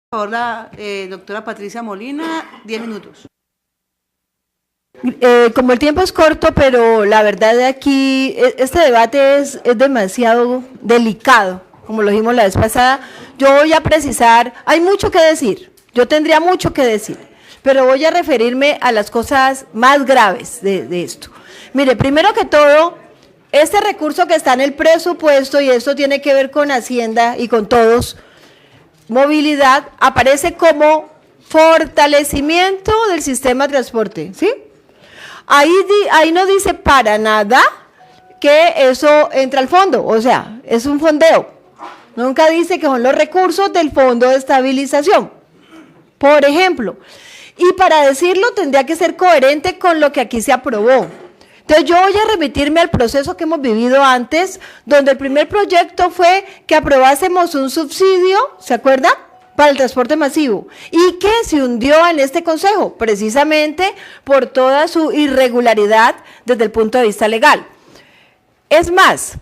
Por favor, la doctora Patricia Molina, 10 minutos. Como el tiempo es corto, pero la verdad de aquí, este debate es demasiado delicado, como lo dijimos la vez pasada. Yo voy a precisar, hay mucho que decir, yo tendría mucho que decir, pero voy a referirme a las cosas más graves de esto. Mire, primero que todo, este recurso que está en el presupuesto, y esto tiene que ver con Hacienda y con todos, movilidad, aparece como fortalecimiento del sistema de transporte, ¿sí? Ahí no dice para nada que eso entra al fondo, o sea, es un fondeo. Nunca dice que son los recursos del Fondo de Estabilización, por ejemplo. Y para decirlo tendría que ser coherente con lo que aquí se aprobó. Entonces yo voy a remitirme al proceso que hemos vivido antes, donde el primer proyecto fue que aprobásemos un subsidio, ¿se acuerdan?, para el transporte masivo, y que se hundió en este consejo, precisamente por toda su irregularidad desde el punto de vista legal. Es más,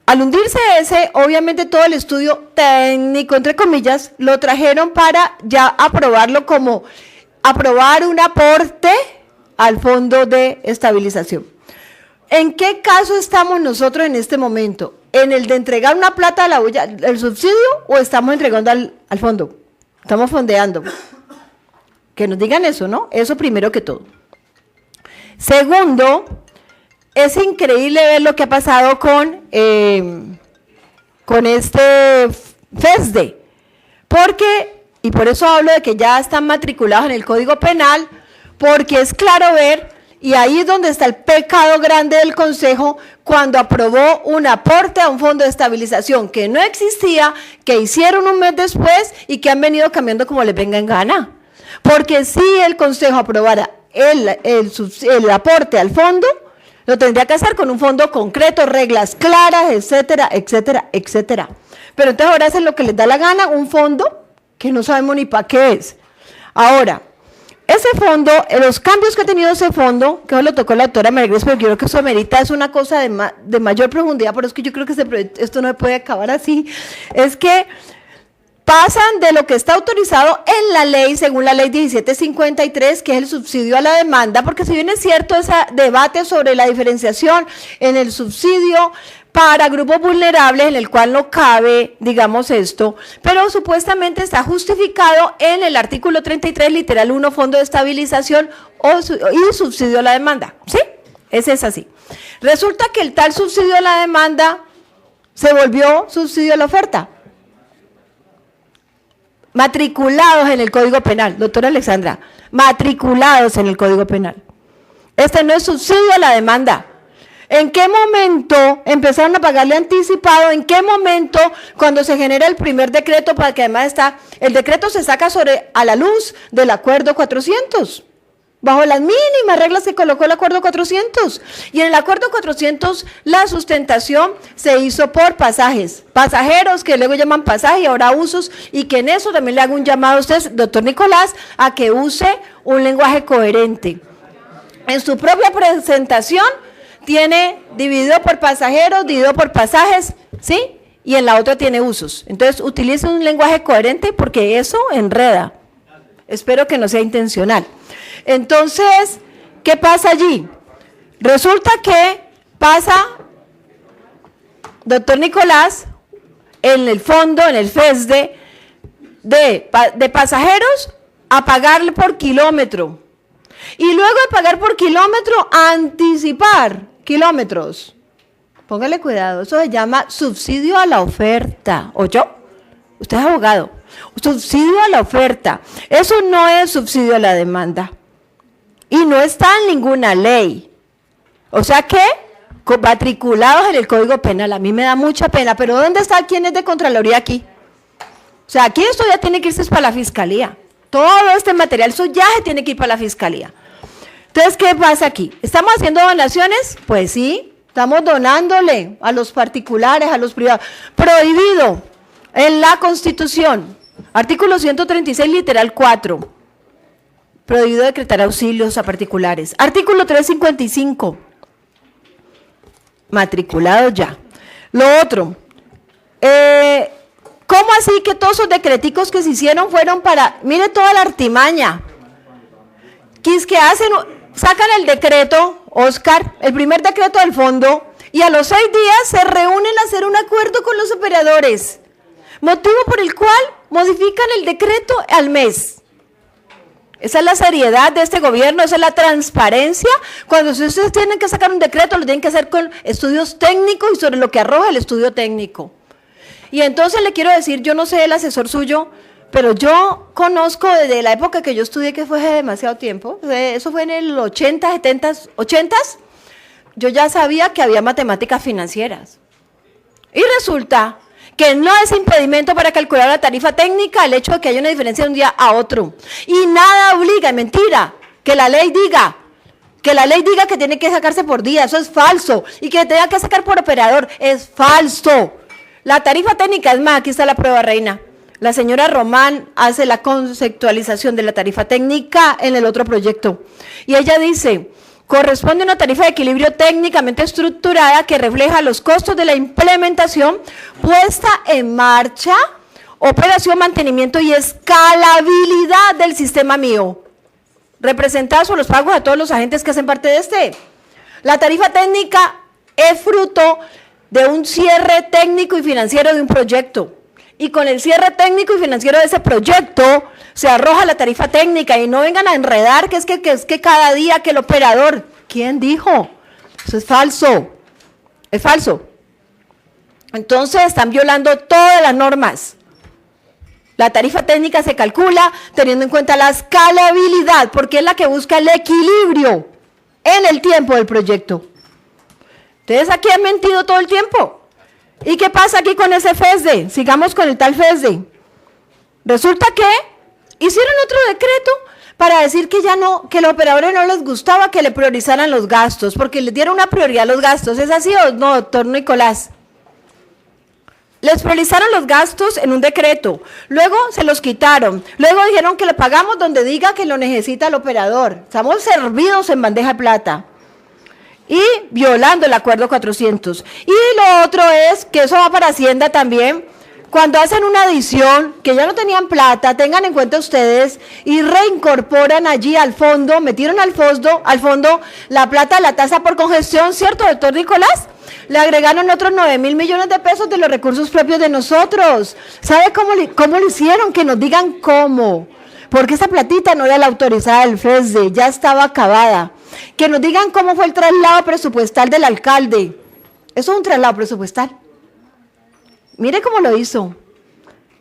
al hundirse ese, obviamente todo el estudio técnico, entre comillas, lo trajeron para ya aprobarlo como aprobar un aporte al Fondo de Estabilización. ¿En qué caso estamos nosotros en este momento? ¿En el de entregar una plata a la olla, el subsidio, o estamos entregando al fondo? Estamos fondeando. Que nos digan eso, ¿no? Eso primero que todo. Segundo, es increíble ver lo que ha pasado con este FESDE, porque, y por eso hablo de que ya están matriculados en el Código Penal, porque es claro ver, y ahí es donde está el pecado grande del Consejo, cuando aprobó un aporte a un fondo de estabilización que no existía, que hicieron un mes después y que han venido cambiando como les venga en gana. Porque si el Consejo aprobara el aporte al fondo, lo tendría que hacer con un fondo concreto, reglas claras, etcétera, etcétera, etcétera. Pero entonces ahora hacen lo que les da la gana, un fondo que no sabemos ni para qué es. Ahora, ese fondo, los cambios que ha tenido ese fondo, que lo tocó la doctora Marigres, pero yo creo que eso amerita, es una cosa de mayor profundidad, pero es que yo creo que esto no puede acabar así, es que pasan de lo que está autorizado en la ley, según la ley 1753, que es el subsidio a la demanda, porque si bien es cierto ese debate sobre la diferenciación en el subsidio para grupos vulnerables, en el cual no cabe, digamos, esto, pero supuestamente está justificado en el artículo 33, literal 1, Fondo de Estabilización y subsidio a la demanda, ¿sí? Ese es así. Resulta que el tal subsidio a la demanda se volvió subsidio a la oferta. Matriculados en el Código Penal, doctora Alexandra, matriculados en el Código Penal. Este no es subsidio a la demanda. ¿En qué momento empezaron a pagarle anticipado? ¿En qué momento, cuando se genera el primer decreto, para que además está, el decreto se saca a la luz del acuerdo 400, bajo las mínimas reglas que colocó el acuerdo 400, y en el acuerdo 400 la sustentación se hizo por pasajeros que luego llaman pasaje y ahora usos, y que en eso también le hago un llamado a usted, doctor Nicolás, a que use un lenguaje coherente. En su propia presentación tiene dividido por pasajeros, dividido por pasajes, ¿sí? Y en la otra tiene usos. Entonces, utilice un lenguaje coherente porque eso enreda. Espero que no sea intencional. Entonces, ¿qué pasa allí? Resulta que pasa, doctor Nicolás, en el fondo, en el FESDE, de pasajeros a pagarle por kilómetro. Y luego de pagar por kilómetro, anticipar kilómetros. Póngale cuidado, eso se llama subsidio a la oferta. ¿Oyó? Usted es abogado. Subsidio a la oferta. Eso no es subsidio a la demanda. Y no está en ninguna ley. O sea que, matriculados en el Código Penal, a mí me da mucha pena, pero ¿dónde está quién es de Contraloría aquí? O sea, aquí esto ya tiene que irse para la Fiscalía. Todo este material, eso ya se tiene que ir para la Fiscalía. Entonces, ¿qué pasa aquí? ¿Estamos haciendo donaciones? Pues sí, estamos donándole a los particulares, a los privados. Prohibido en la Constitución, artículo 136, literal 4. Prohibido decretar auxilios a particulares. Artículo 355. Matriculado ya. Lo otro, ¿Cómo así que todos esos decreticos que se hicieron fueron para, mire toda la artimaña? Que es que sacan el decreto, Oscar, el primer decreto del fondo, y a los 6 días se reúnen a hacer un acuerdo con los operadores, motivo por el cual modifican el decreto al mes. Esa es la seriedad de este gobierno, esa es la transparencia. Cuando ustedes tienen que sacar un decreto, lo tienen que hacer con estudios técnicos y sobre lo que arroja el estudio técnico. Y entonces le quiero decir, yo no sé el asesor suyo, pero yo conozco desde la época que yo estudié, que fue hace demasiado tiempo, eso fue en el 80, 70, 80, yo ya sabía que había matemáticas financieras. Y resulta que no es impedimento para calcular la tarifa técnica el hecho de que haya una diferencia de un día a otro. Y nada obliga, es mentira, que la ley diga que tiene que sacarse por día, eso es falso. Y que tenga que sacar por operador, es falso. La tarifa técnica, es más, aquí está la prueba reina. La señora Román hace la conceptualización de la tarifa técnica en el otro proyecto. Y ella dice, corresponde a una tarifa de equilibrio técnicamente estructurada que refleja los costos de la implementación, puesta en marcha, operación, mantenimiento y escalabilidad del sistema mío, representados por los pagos a todos los agentes que hacen parte de este. La tarifa técnica es fruto de un cierre técnico y financiero de un proyecto. Y con el cierre técnico y financiero de ese proyecto se arroja la tarifa técnica y no vengan a enredar que es que cada día que el operador, ¿quién dijo? Eso es falso, es falso. Entonces están violando todas las normas. La tarifa técnica se calcula teniendo en cuenta la escalabilidad, porque es la que busca el equilibrio en el tiempo del proyecto. Ustedes aquí han mentido todo el tiempo. ¿Y qué pasa aquí con ese FESDE? Sigamos con el tal FESDE. Resulta que hicieron otro decreto para decir que ya no, que a los operadores no les gustaba que le priorizaran los gastos, porque les dieron una prioridad a los gastos. ¿Es así o no, doctor Nicolás? Les priorizaron los gastos en un decreto, luego se los quitaron, luego dijeron que le pagamos donde diga que lo necesita el operador. Estamos servidos en bandeja de plata. Y violando el acuerdo 400. Y lo otro es que eso va para Hacienda también. Cuando hacen una adición, que ya no tenían plata, tengan en cuenta ustedes, y reincorporan allí al fondo, metieron al fondo la plata de la tasa por congestión, ¿cierto, doctor Nicolás? Le agregaron otros 9.000 millones de pesos de los recursos propios de nosotros. ¿Sabe cómo lo hicieron? Que nos digan cómo. Porque esa platita no era la autorizada del FESDE, ya estaba acabada. Que nos digan cómo fue el traslado presupuestal del alcalde. Eso es un traslado presupuestal. Mire cómo lo hizo.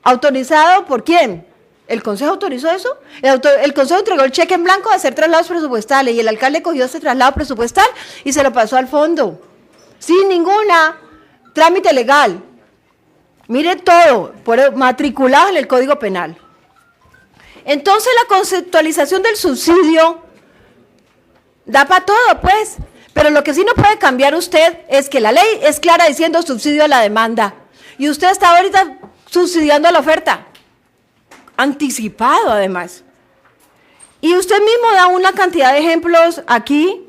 ¿Autorizado por quién? ¿El Consejo autorizó eso? El Consejo entregó el cheque en blanco de hacer traslados presupuestales y el alcalde cogió ese traslado presupuestal y se lo pasó al fondo. Sin ninguna trámite legal. Mire todo, matriculado en el Código Penal. Entonces la conceptualización del subsidio da para todo, pues. Pero lo que sí no puede cambiar usted es que la ley es clara diciendo subsidio a la demanda. Y usted está ahorita subsidiando la oferta. Anticipado, además. Y usted mismo da una cantidad de ejemplos aquí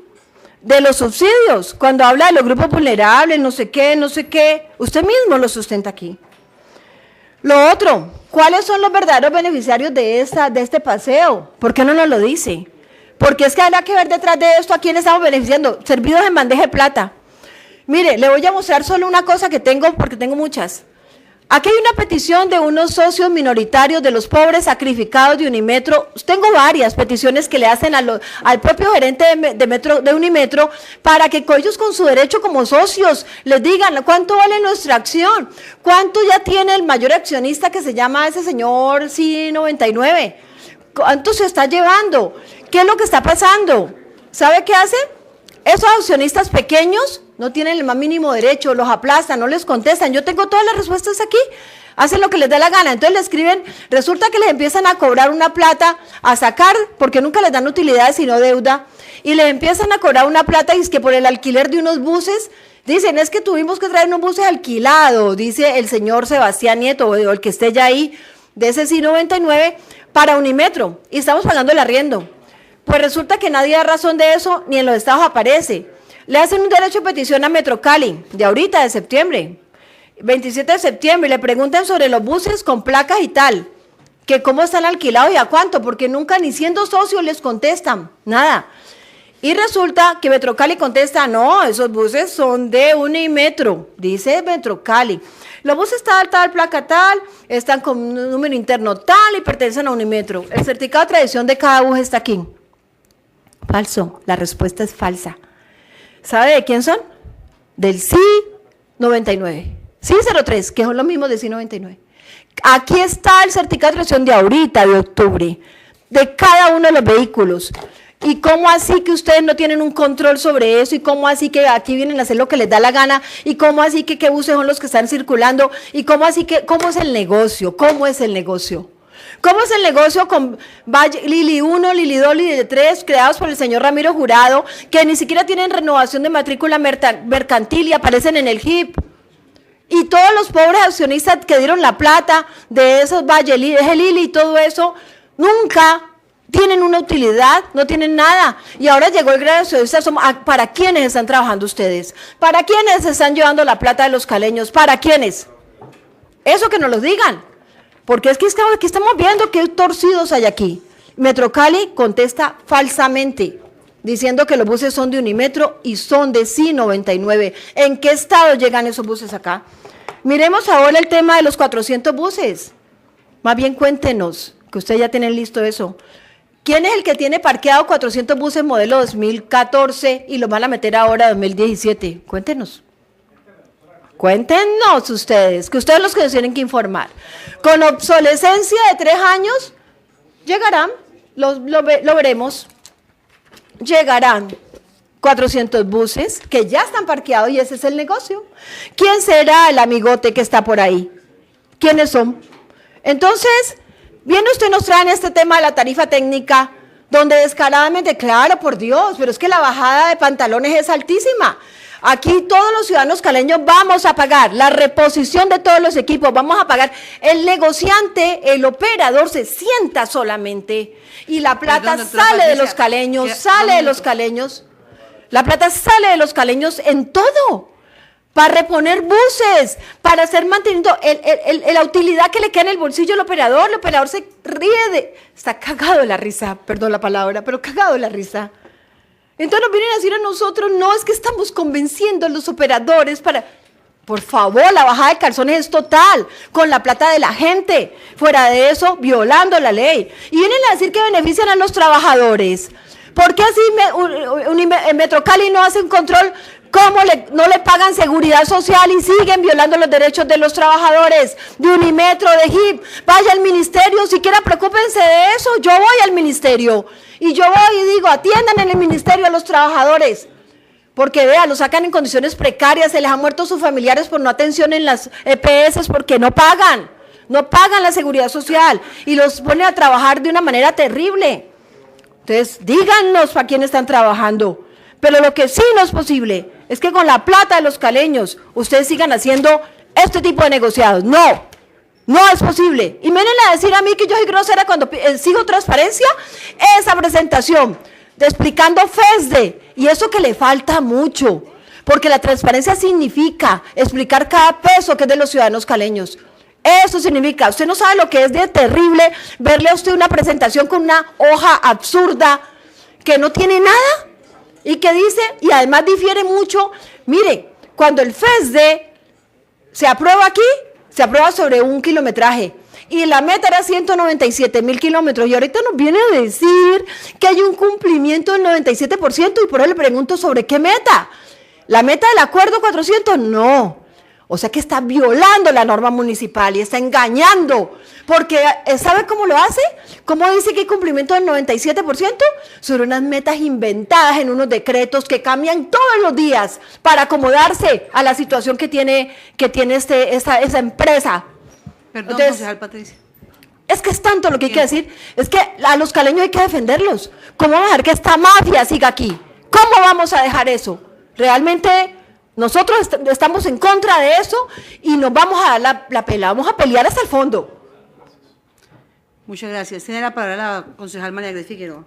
de los subsidios. Cuando habla de los grupos vulnerables, no sé qué. Usted mismo lo sustenta aquí. Lo otro, ¿cuáles son los verdaderos beneficiarios de este paseo? ¿Por qué no nos lo dice? Porque es que habrá que ver detrás de esto a quién estamos beneficiando. Servidos en bandeja de plata. Mire, le voy a mostrar solo una cosa que tengo, porque tengo muchas. Aquí hay una petición de unos socios minoritarios de los pobres sacrificados de Unimetro. Tengo varias peticiones que le hacen al propio gerente de Unimetro para que ellos con su derecho como socios les digan cuánto vale nuestra acción, cuánto ya tiene el mayor accionista que se llama ese señor C99, cuánto se está llevando, qué es lo que está pasando. ¿Sabe qué hace? Esos accionistas pequeños no tienen el más mínimo derecho, los aplastan, no les contestan. Yo tengo todas las respuestas aquí, hacen lo que les dé la gana. Entonces le escriben, resulta que les empiezan a cobrar una plata, a sacar, porque nunca les dan utilidades sino deuda, y les empiezan a cobrar una plata y es que por el alquiler de unos buses, dicen, es que tuvimos que traer unos buses alquilados, dice el señor Sebastián Nieto, o el que esté ya ahí, de ese C99, para Unimetro, y estamos pagando el arriendo. Pues resulta que nadie da razón de eso, ni en los estados aparece. Le hacen un derecho de petición a Metrocali, de ahorita, de septiembre, 27 de septiembre, le preguntan sobre los buses con placas y tal, que cómo están alquilados y a cuánto, porque nunca ni siendo socios les contestan, nada. Y resulta que Metrocali contesta, no, esos buses son de Unimetro, dice Metrocali. Los buses tal, placa tal, están con un número interno tal y pertenecen a Unimetro. El certificado de tradición de cada bus está aquí. Falso, la respuesta es falsa. ¿Sabe de quién son? Del CI 99. CI 03, que son los mismos del CI 99. Aquí está el certificado de tradición de ahorita, de octubre, de cada uno de los vehículos. ¿Y cómo así que ustedes no tienen un control sobre eso? ¿Y cómo así que aquí vienen a hacer lo que les da la gana? ¿Y cómo así que qué buses son los que están circulando? ¿Y cómo así que, cómo es el negocio? ¿Cómo es el negocio? ¿Cómo es el negocio con Lili 1, Lili 2, Lili 3, creados por el señor Ramiro Jurado, que ni siquiera tienen renovación de matrícula mercantil y aparecen en el HIP? Y todos los pobres accionistas que dieron la plata de esos Valle Lili y todo eso, nunca tienen una utilidad, no tienen nada. Y ahora llegó el grado de ¿para quiénes están trabajando ustedes? ¿Para quiénes están llevando la plata de los caleños? ¿Para quiénes? Eso que nos lo digan. Porque es que aquí estamos viendo que torcidos hay aquí. Metrocali contesta falsamente, diciendo que los buses son de Unimetro y son de CI 99. ¿En qué estado llegan esos buses acá? Miremos ahora el tema de los 400 buses. Más bien cuéntenos, que ustedes ya tienen listo eso. ¿Quién es el que tiene parqueado 400 buses modelo 2014 y los van a meter ahora 2017? Cuéntenos. Cuéntenos ustedes, que ustedes los que nos tienen que informar. Con obsolescencia de 3 años, llegarán, lo veremos, llegarán 400 buses que ya están parqueados y ese es el negocio. ¿Quién será el amigote que está por ahí? ¿Quiénes son? Entonces, bien usted nos trae en este tema de la tarifa técnica, donde descaradamente, claro, por Dios, pero es que la bajada de pantalones es altísima. Aquí todos los ciudadanos caleños vamos a pagar la reposición de todos los equipos, vamos a pagar. El negociante, el operador se sienta solamente y la plata sale de los caleños, sale de los caleños. La plata sale de los caleños en todo, para reponer buses, para hacer manteniendo la utilidad que le queda en el bolsillo al operador. El operador se ríe está cagado de la risa, perdón la palabra, pero cagado de la risa. Entonces nos vienen a decir a nosotros, no, es que estamos convenciendo a los operadores para... Por favor, la bajada de calzones es total, con la plata de la gente. Fuera de eso, violando la ley. Y vienen a decir que benefician a los trabajadores. ¿Por qué así Metrocali no hace un control? ¿Cómo no le pagan seguridad social y siguen violando los derechos de los trabajadores de Unimetro, de HIP? Vaya al ministerio, siquiera preocúpense de eso. Yo voy al ministerio y yo voy y digo, atiendan en el ministerio a los trabajadores. Porque vean, los sacan en condiciones precarias, se les han muerto sus familiares por no atención en las EPS porque no pagan la seguridad social y los ponen a trabajar de una manera terrible. Entonces, díganos para quién están trabajando. Pero lo que sí no es posible es que con la plata de los caleños ustedes sigan haciendo este tipo de negociados. No es posible. Y me vienen a decir a mí que yo soy grosera cuando sigo transparencia, esa presentación de explicando FESDE, y eso que le falta mucho, porque la transparencia significa explicar cada peso que es de los ciudadanos caleños. Eso significa, usted no sabe lo que es de terrible verle a usted una presentación con una hoja absurda que no tiene nada y que dice, y además difiere mucho. Mire, cuando el FESDE se aprueba aquí, se aprueba sobre un kilometraje y la meta era 197.000 kilómetros y ahorita nos viene a decir que hay un cumplimiento del 97% y por eso le pregunto sobre qué meta. ¿La meta del acuerdo 400? No. O sea que está violando la norma municipal y está engañando, porque ¿sabe cómo lo hace? ¿Cómo dice que hay cumplimiento del 97%? Sobre unas metas inventadas en unos decretos que cambian todos los días para acomodarse a la situación que tiene esa empresa. Perdón, entonces, concejal Patricia. Es que es tanto lo que hay que decir, es que a los caleños hay que defenderlos. ¿Cómo vamos a dejar que esta mafia siga aquí? ¿Cómo vamos a dejar eso? Realmente... Nosotros estamos en contra de eso y nos vamos a dar la pelea, vamos a pelear hasta el fondo. Muchas gracias. Tiene la palabra la concejal María Grace Figueroa.